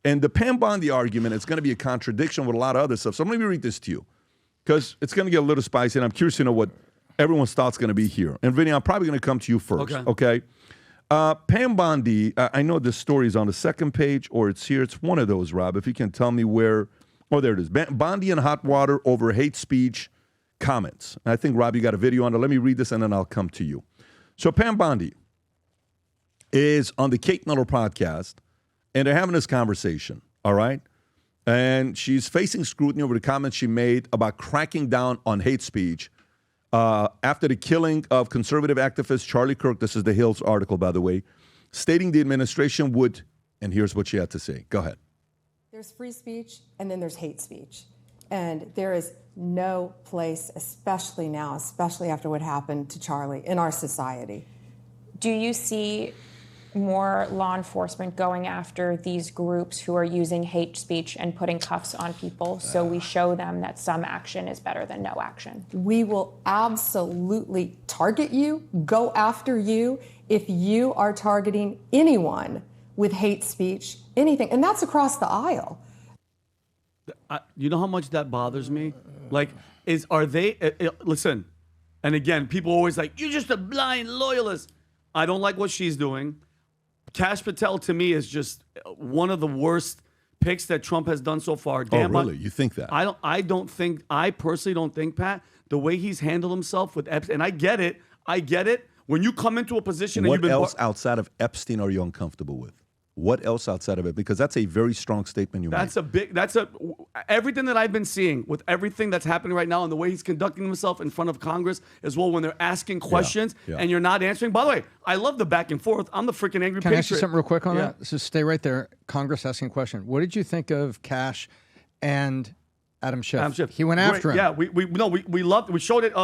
And the Pam Bondi argument is going to be a contradiction with a lot of other stuff. So let me read this to you because it's going to get a little spicy, and I'm curious to know what everyone's thoughts going to be here. And Vinny, I'm probably going to come to you first, okay? Pam Bondi, I know the story is on the second page or it's here. It's one of those, Rob. If you can tell me where. Oh, there it is. Bondi in hot water over hate speech comments. And I think, Rob, you got a video on it. Let me read this, and then I'll come to you. So Pam Bondi is on the Kate Miller podcast, and they're having this conversation, all right? And she's facing scrutiny over the comments she made about cracking down on hate speech after the killing of conservative activist Charlie Kirk. This is the Hill's article, by the way, stating the administration would, and here's what she had to say. Go ahead. There's free speech, and then there's hate speech. And there is no place, especially now, especially after what happened to Charlie, in our society. Do you see more law enforcement going after these groups who are using hate speech and putting cuffs on people so we show them that some action is better than no action? We will absolutely target you, go after you, if you are targeting anyone with hate speech, anything. And that's across the aisle. You know how much that bothers me? Like, listen, and again, people always like, you're just a blind loyalist. I don't like what she's doing. Kash Patel, to me, is just one of the worst picks that Trump has done so far. Really? You think that? I personally don't think, Pat, the way he's handled himself with Epstein, and I get it. When you come into a position what else outside of Epstein are you uncomfortable with? What else outside of it? Because that's a very strong statement you make. Everything that I've been seeing with everything that's happening right now and the way he's conducting himself in front of Congress as well when they're asking questions and you're not answering. By the way, I love the back and forth. I'm the freaking angry patriot. Can I ask you something real quick on that? So stay right there. Congress asking a question. What did you think of Kash and Adam Schiff? He went after him. Yeah, we loved it. We showed it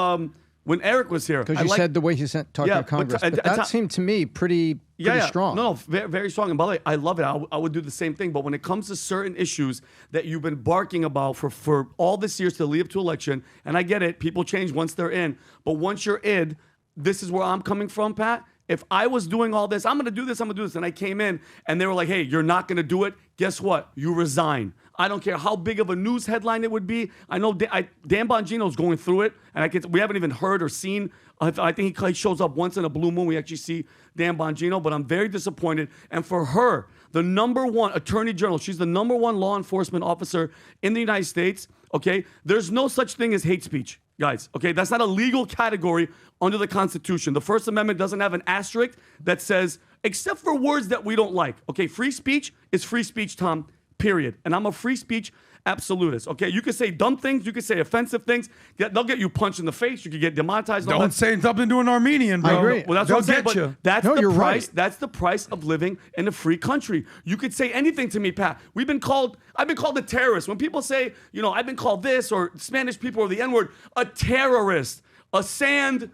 when Eric was here. Because you said the way he talked to Congress. But that seemed to me pretty strong. No, very, very strong. And by the way, I love it. I would do the same thing. But when it comes to certain issues that you've been barking about for all this years to lead up to election, and I get it, people change once they're in. But once you're in, this is where I'm coming from, Pat. If I was doing all this, I'm going to do this, and I came in and they were like, hey, you're not going to do it. Guess what? You resign. I don't care how big of a news headline it would be. I know Dan Bongino's going through it, and we haven't even heard or seen. I think he shows up once in a blue moon. We actually see Dan Bongino, but I'm very disappointed. And for her, the #1 attorney general, she's the #1 law enforcement officer in the United States, okay? There's no such thing as hate speech, guys, okay? That's not a legal category under the Constitution. The First Amendment doesn't have an asterisk that says, except for words that we don't like, okay? Free speech is free speech, Tom. Period. And I'm a free speech absolutist. Okay, you can say dumb things, you can say offensive things. They'll get you punched in the face. You can get demonetized. Don't say something to an Armenian, bro. I agree. Well, that's what I'm saying. But that's the price. Right. That's the price of living in a free country. You could say anything to me, Pat. I've been called a terrorist. When people say, I've been called this, or Spanish people, or the N-word, a terrorist, a sand.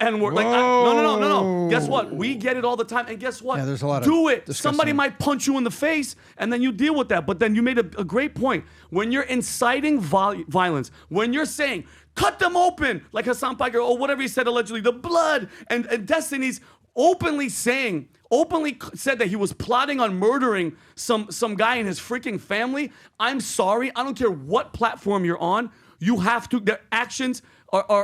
N-word. Like, no. Guess what? We get it all the time. And guess what? Yeah, there's a lot Do of it. Somebody might punch you in the face, and then you deal with that. But then you made a great point. When you're inciting violence, when you're saying, cut them open, like Hassan Piker, or whatever he said allegedly, the blood, and Destiny's openly said that he was plotting on murdering some guy in his freaking family. I'm sorry. I don't care what platform you're on. You have to, their actions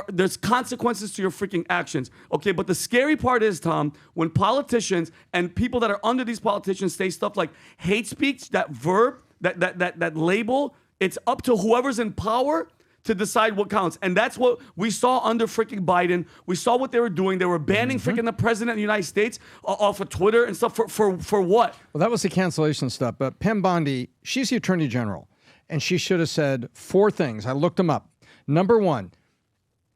there's consequences to your freaking actions. Okay, but the scary part is, Tom, when politicians and people that are under these politicians say stuff like hate speech, that verb, that label, it's up to whoever's in power to decide what counts. And that's what we saw under freaking Biden. We saw what they were doing. They were banning freaking the president of the United States off of Twitter and stuff for what? Well, that was the cancellation stuff. But Pam Bondi, she's the attorney general, and she should have said 4 things. I looked them up. Number 1,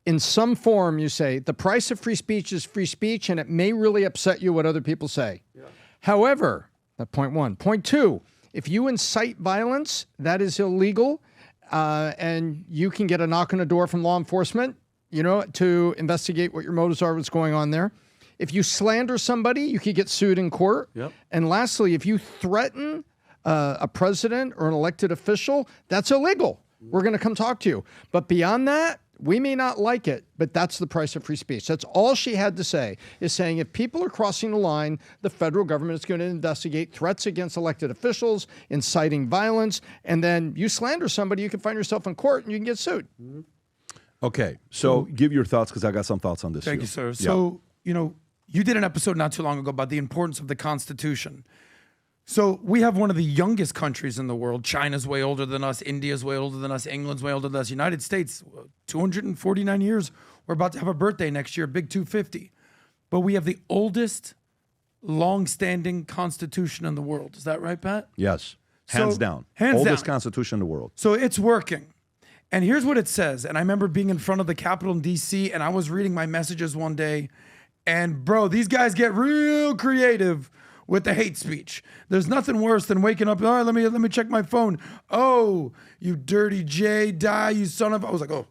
in some form, you say, the price of free speech is free speech, and it may really upset you what other people say. Yeah. However, that's point 1. Point 2, if you incite violence, that is illegal, and you can get a knock on the door from law enforcement, to investigate what your motives are, what's going on there. If you slander somebody, you could get sued in court. Yep. And lastly, if you threaten a president or an elected official, that's illegal. We're going to come talk to you. But beyond that, We may not like it, but that's the price of free speech. That's all she had to say, is saying if people are crossing the line, the federal government is going to investigate threats against elected officials, inciting violence, and then you slander somebody, you can find yourself in court and you can get sued. Okay, so give your thoughts, because I got some thoughts on this. Thank you, sir. So, you did an episode not too long ago about the importance of the Constitution. So we have one of the youngest countries in the world. China's way older than us. India's way older than us. England's way older than us. United States, 249 years. We're about to have a birthday next year, big 250. But we have the oldest long-standing constitution in the world. Is that right, Pat? Yes, hands down. Oldest constitution in the world. So it's working. And here's what it says. And I remember being in front of the Capitol in D.C., and I was reading my messages one day. And, bro, these guys get real creative with the hate speech. There's nothing worse than waking up, all right, let me check my phone. Oh, you dirty J, die, you son of... I was like, oh,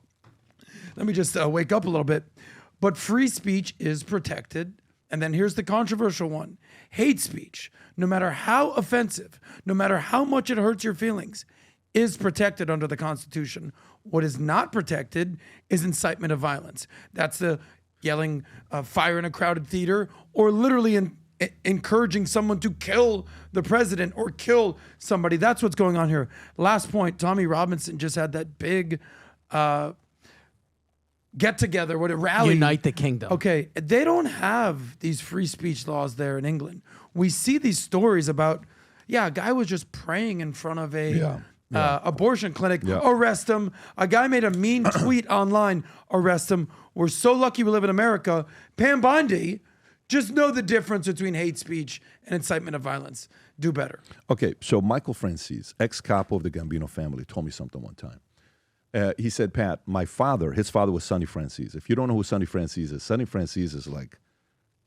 let me just wake up a little bit. But free speech is protected. And then here's the controversial one. Hate speech, no matter how offensive, no matter how much it hurts your feelings, is protected under the Constitution. What is not protected is incitement of violence. That's the yelling fire in a crowded theater, or literally encouraging someone to kill the president or kill somebody. That's what's going on here. Last point, Tommy Robinson just had that big get-together, what a rally. Unite the kingdom. Okay, they don't have these free speech laws there in England. We see these stories about, a guy was just praying in front of a abortion clinic, arrest him. A guy made a mean tweet online, arrest him. We're so lucky we live in America. Pam Bondi, just know the difference between hate speech and incitement of violence. Do better. Okay, so Michael Francis, ex-capo of the Gambino family, told me something one time. He said, Pat, his father was Sonny Francis. If you don't know who Sonny Francis is like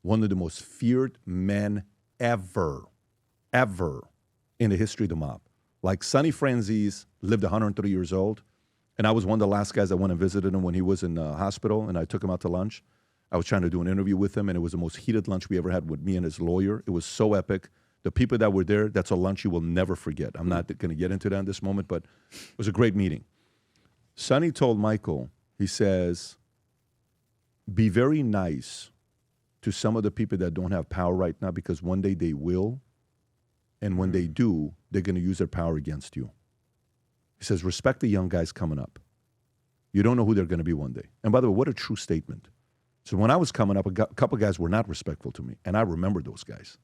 one of the most feared men ever in the history of the mob. Like Sonny Francis lived 103 years old, and I was one of the last guys that went and visited him when he was in the hospital, and I took him out to lunch. I was trying to do an interview with him, and it was the most heated lunch we ever had with me and his lawyer. It was so epic. The people that were there, that's a lunch you will never forget. I'm not going to get into that in this moment, but it was a great meeting. Sonny told Michael, he says, be very nice to some of the people that don't have power right now, because one day they will, and when they do, they're going to use their power against you. He says, respect the young guys coming up. You don't know who they're going to be one day. And by the way, what a true statement. So when I was coming up, a couple guys were not respectful to me, and I remember those guys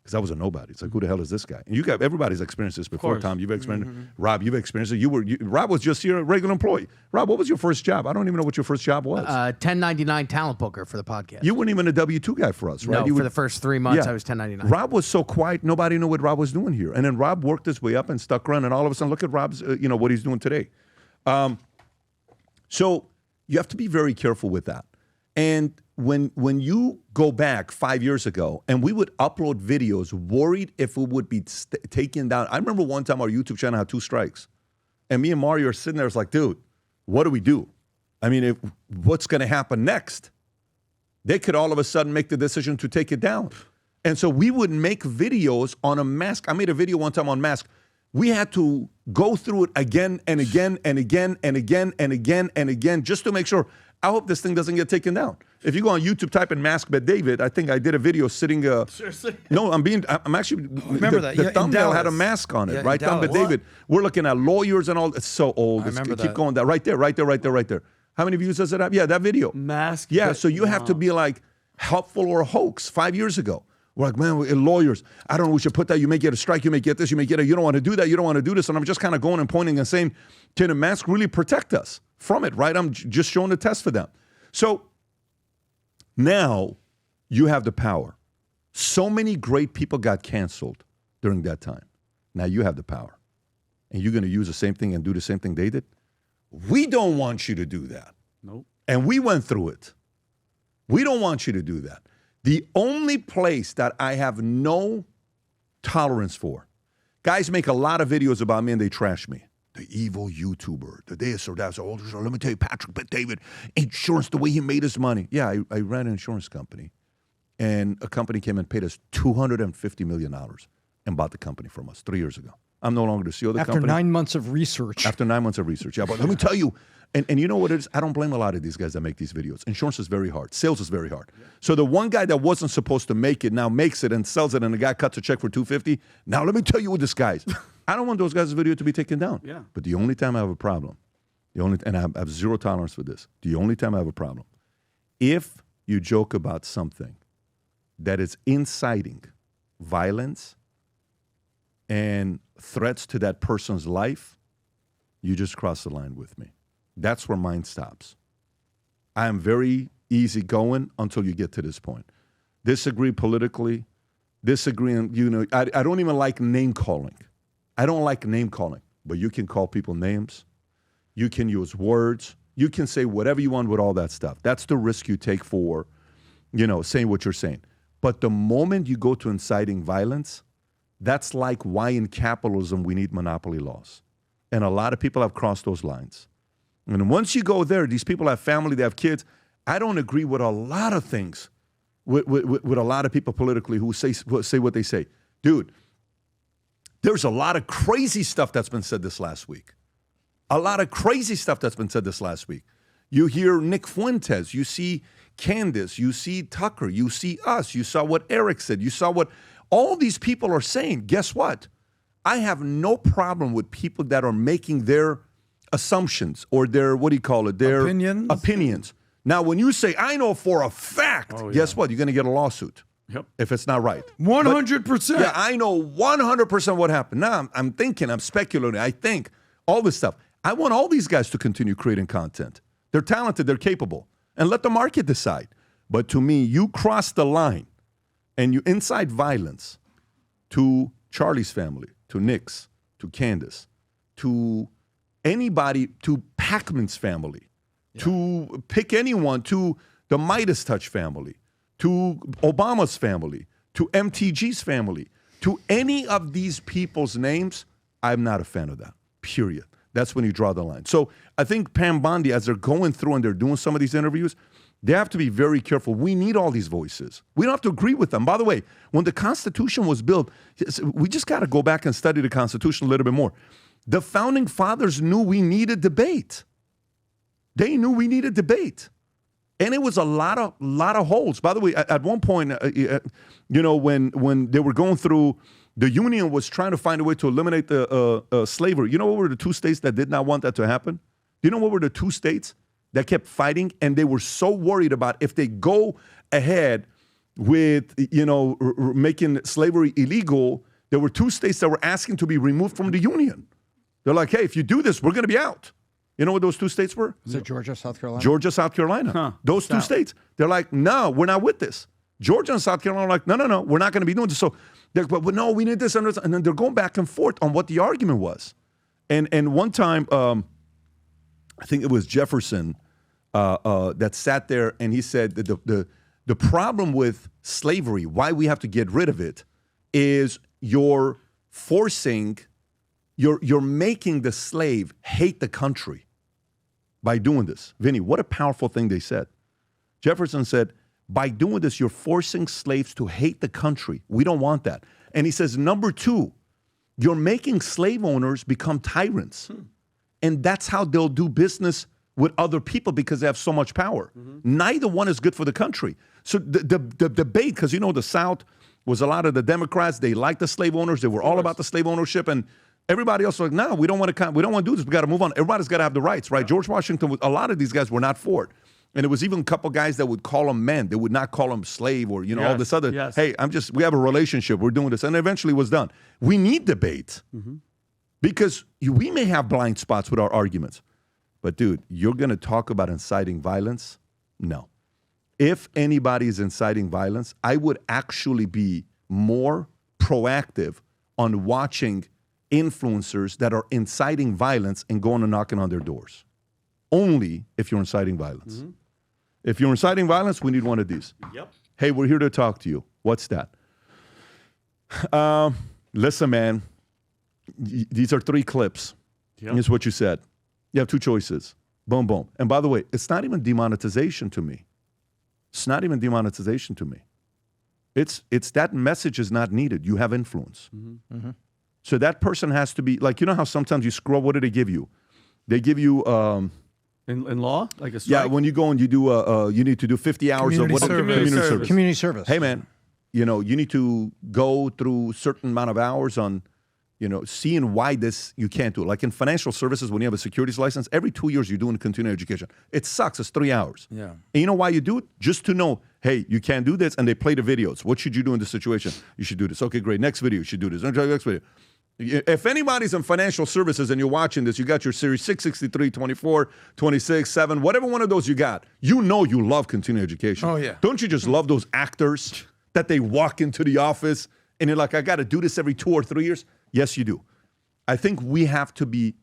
because I was a nobody. It's like, who the hell is this guy? And everybody's experienced this before. Tom, you've experienced it. Rob, you've experienced it. Rob was just here, a regular employee. Rob, what was your first job? I don't even know what your first job was. 1099 talent booker for the podcast. You weren't even a W-2 guy for us, right? No, for the first 3 months, I was 1099. Rob was so quiet, nobody knew what Rob was doing here. And then Rob worked his way up and stuck around, and all of a sudden, look at Rob's, what he's doing today. So you have to be very careful with that. And when you go back 5 years ago, and we would upload videos worried if it would be taken down. I remember one time our YouTube channel had 2 strikes. And me and Mario are sitting there, it's like, dude, what do we do? I mean, what's going to happen next? They could all of a sudden make the decision to take it down. And so we would make videos on a mask. I made a video one time on mask. We had to go through it again and again and again and again and again and again just to make sure. I hope this thing doesn't get taken down. If you go on YouTube, type in Mask Bet David, I think I did a video sitting. Seriously? No, I'm actually. Remember that. The thumbnail had a mask on it, right? Mask Bet David. We're looking at lawyers and all. It's so old. Keep going. That right there. How many views does it have? Yeah, that video. Mask. Yeah, so you have to be like helpful or a hoax 5 years ago. We're like, man, we're lawyers. I don't know, we should put that. You may get a strike. You may get this. You may get you don't want to do that. You don't want to do this. And I'm just kind of going and pointing and saying, can a mask really protect us from it, right? I'm just showing the test for them. So now you have the power. So many great people got canceled during that time. Now you have the power. And you're going to use the same thing and do the same thing they did? We don't want you to do that. Nope. And we went through it. We don't want you to do that. The only place that I have no tolerance for, guys make a lot of videos about me and they trash me. The evil YouTuber, the this or that. So let me tell you, Patrick Bet David, insurance, the way he made his money. Yeah, I ran an insurance company. And a company came and paid us $250 million and bought the company from us 3 years ago. I'm no longer the CEO of the After company. 9 months of research. After 9 months of research. Yeah, but let me tell you, and you know what it is? I don't blame a lot of these guys that make these videos. Insurance is very hard. Sales is very hard. So the one guy that wasn't supposed to make it now makes it and sells it, and the guy cuts a check for $250. Now let me tell you what this guy's. I don't want those guys' video to be taken down. Yeah. But the only time I have a problem, and I have zero tolerance for this, the only time I have a problem, if you joke about something that is inciting violence and threats to that person's life, you just cross the line with me. That's where mine stops. I am very easygoing until you get to this point. Disagree politically, disagreeing, I don't even like name calling. I don't like name calling, but you can call people names. You can use words. You can say whatever you want with all that stuff. That's the risk you take for, saying what you're saying. But the moment you go to inciting violence, that's like why in capitalism we need monopoly laws. And a lot of people have crossed those lines. And once you go there, these people have family, they have kids. I don't agree with a lot of things with a lot of people politically who say what they say. Dude, there's a lot of crazy stuff that's been said this last week. A lot of crazy stuff that's been said this last week. You hear Nick Fuentes, you see Candace, you see Tucker, you see us, you saw what Eric said, you saw what all these people are saying. Guess what? I have no problem with people that are making their assumptions or their, their opinions. Now, when you say, I know for a fact, guess what? You're going to get a lawsuit. Yep. If it's not right. 100%. Yeah, I know 100% what happened. Now, I'm thinking, I'm speculating, I think, all this stuff. I want all these guys to continue creating content. They're talented, they're capable. And let the market decide. But to me, you cross the line and you incite violence to Charlie's family, to Nick's, to Candace, to anybody, to Pacman's family, to pick anyone, to the Midas Touch family, to Obama's family, to MTG's family, to any of these people's names, I'm not a fan of that, period. That's when you draw the line. So I think Pam Bondi, as they're going through and they're doing some of these interviews, they have to be very careful. We need all these voices. We don't have to agree with them. By the way, when the Constitution was built, we just got to go back and study the Constitution a little bit more. The Founding Fathers knew we needed debate. They knew we needed debate. And it was a lot of holes. By the way, at one point, when they were going through, the union was trying to find a way to eliminate the slavery. You know what were the two states that did not want that to happen? You know what were the two states that kept fighting? And they were so worried about if they go ahead with, making slavery illegal, there were two states that were asking to be removed from the union. They're like, hey, if you do this, we're going to be out. You know what those two states were? Is it Georgia, South Carolina? Georgia, South Carolina. Huh. Those two states. They're like, no, we're not with this. Georgia and South Carolina are like, no, we're not going to be doing this. So they're like, but no, we need this and this. And then they're going back and forth on what the argument was. And one time, I think it was Jefferson that sat there and he said that the problem with slavery, why we have to get rid of it, is you're making the slave hate the country by doing this. Vinny, what a powerful thing they said. Jefferson said, by doing this, you're forcing slaves to hate the country. We don't want that. And he says, number two, you're making slave owners become tyrants. And that's how they'll do business with other people because they have so much power. Neither one is good for the country. So the debate, because the South was a lot of the Democrats, they liked the slave owners, they were all about the slave ownership, and everybody else was like, no, we don't want to do this. We got to move on. Everybody's got to have the rights, right? George Washington, a lot of these guys were not for it. And there was even a couple guys that would call them men. They would not call them slave or, all this other, hey, we have a relationship. We're doing this. And eventually it was done. We need debate because we may have blind spots with our arguments. But, dude, you're going to talk about inciting violence? No. If anybody is inciting violence, I would actually be more proactive on watching influencers that are inciting violence and going and knocking on their doors. Only if you're inciting violence. If you're inciting violence, we need one of these. Yep. Hey, we're here to talk to you. What's that? Listen, man, these are 3 clips. Yep. Here's what you said. You have 2 choices. Boom, boom. And by the way, it's not even demonetization to me. It's not even demonetization to me. It's that message is not needed. You have influence. So that person has to be like, you know how sometimes you scroll, what do they give you? They give you in law, like a strike? yeah, when you go and you do you need to do 50 hours Community of what service. Community service. Hey man, you know, you need to go through certain amount of hours on, you know, seeing why this you can't do it. Like in financial services, when you have a securities license, every 2 years you're doing continuing education. It sucks. It's 3 hours. Yeah. And you know why you do it? Just to know, hey, you can't do this, and they play the videos. What should you do in this situation? You should do this. Okay, great. Next video, you should do this. Next video. If anybody's in financial services and you're watching this, you got your series 663, 24, 26, 7, whatever one of those you got, you know you love continuing education. Oh, yeah. Don't you just love those actors that they walk into the office and you're like, I got to do this every 2 or 3 years? Yes, you do. I think we have to be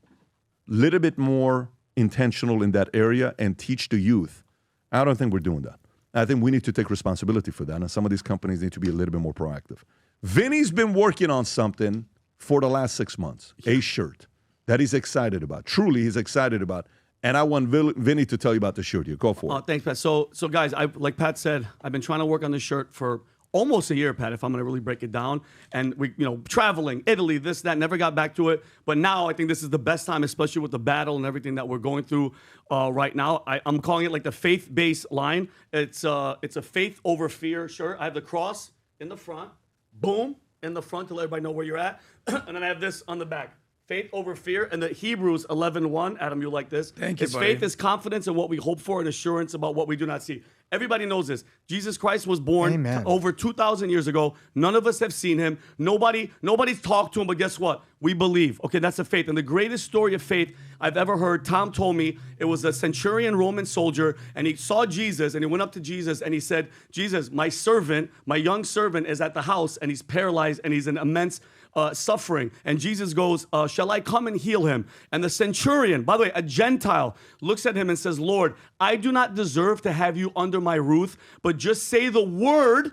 a little bit more intentional in that area and teach the youth. I don't think we're doing that. I think we need to take responsibility for that, and some of these companies need to be a little bit more proactive. Vinny's been working on something for the last 6 months, a shirt that he's excited about. Truly, he's excited about. And I want Vinny to tell you about the shirt. You go for it. Thanks, Pat. So guys, like Pat said, I've been trying to work on this shirt for almost a year, Pat, if I'm going to really break it down. And we, traveling, Italy, this, that, never got back to it. But now I think this is the best time, especially with the battle and everything that we're going through right now. I'm calling it like the faith-based line. It's a faith over fear shirt. I have the cross in the front, boom, in the front to let everybody know where you're at. And then I have this on the back. Faith over fear, and the Hebrews 11:1. Adam, you like this? Thank you, buddy. Faith is confidence in what we hope for and assurance about what we do not see. Everybody knows this. Jesus Christ was born over 2,000 years ago. None of us have seen him. Nobody's talked to him, but guess what? We believe. Okay, that's a faith. And the greatest story of faith I've ever heard, Tom told me, it was a centurion Roman soldier, and he saw Jesus, and he went up to Jesus, and he said, Jesus, my servant, my young servant is at the house, and he's paralyzed, and he's in immense suffering. And Jesus goes, shall I come and heal him? And the centurion, by the way, a Gentile, looks at him and says, Lord, I do not deserve to have you under my roof, but just say the word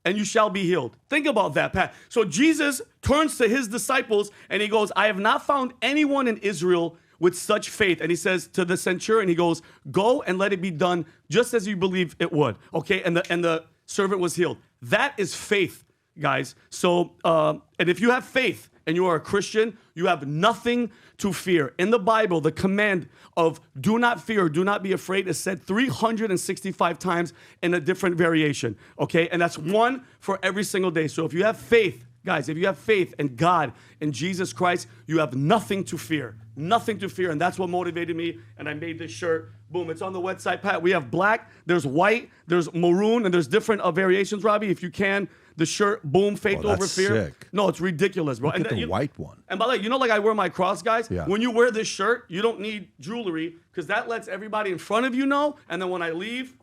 and you shall be healed. Think about that, Pat. So Jesus turns to his disciples and he goes, I have not found anyone in Israel with such faith. And he says to the centurion, he goes, go and let it be done just as you believe it would. Okay, and the servant was healed. That is faith, guys. So, and if you have faith and you are a Christian, you have nothing to fear. In the Bible, the command of do not fear, do not be afraid is said 365 times in a different variation, okay? And that's one for every single day. So if you have faith, guys, if you have faith in God, in Jesus Christ, you have nothing to fear. Nothing to fear. And that's what motivated me. And I made this shirt. Boom, it's on the website, Pat. We have black, there's white, there's maroon, and there's different variations, Robbie. If you can, the shirt, boom, faith over fear. Sick. No, it's ridiculous, bro. Look at the white one. And by the way, you know, like I wear my cross, guys? Yeah. When you wear this shirt, you don't need jewelry because that lets everybody in front of you know. And then when I leave,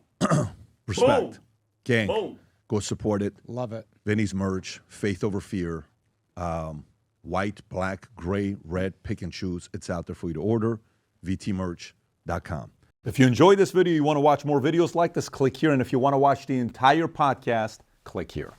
Respect. boom. Gang, Boom. go support it. Love it. Vinny's merch, faith over fear. White, black, gray, red, pick and choose. It's out there for you to order. vtmerch.com. If you enjoyed this video, you want to watch more videos like this, click here. And if you want to watch the entire podcast, click here.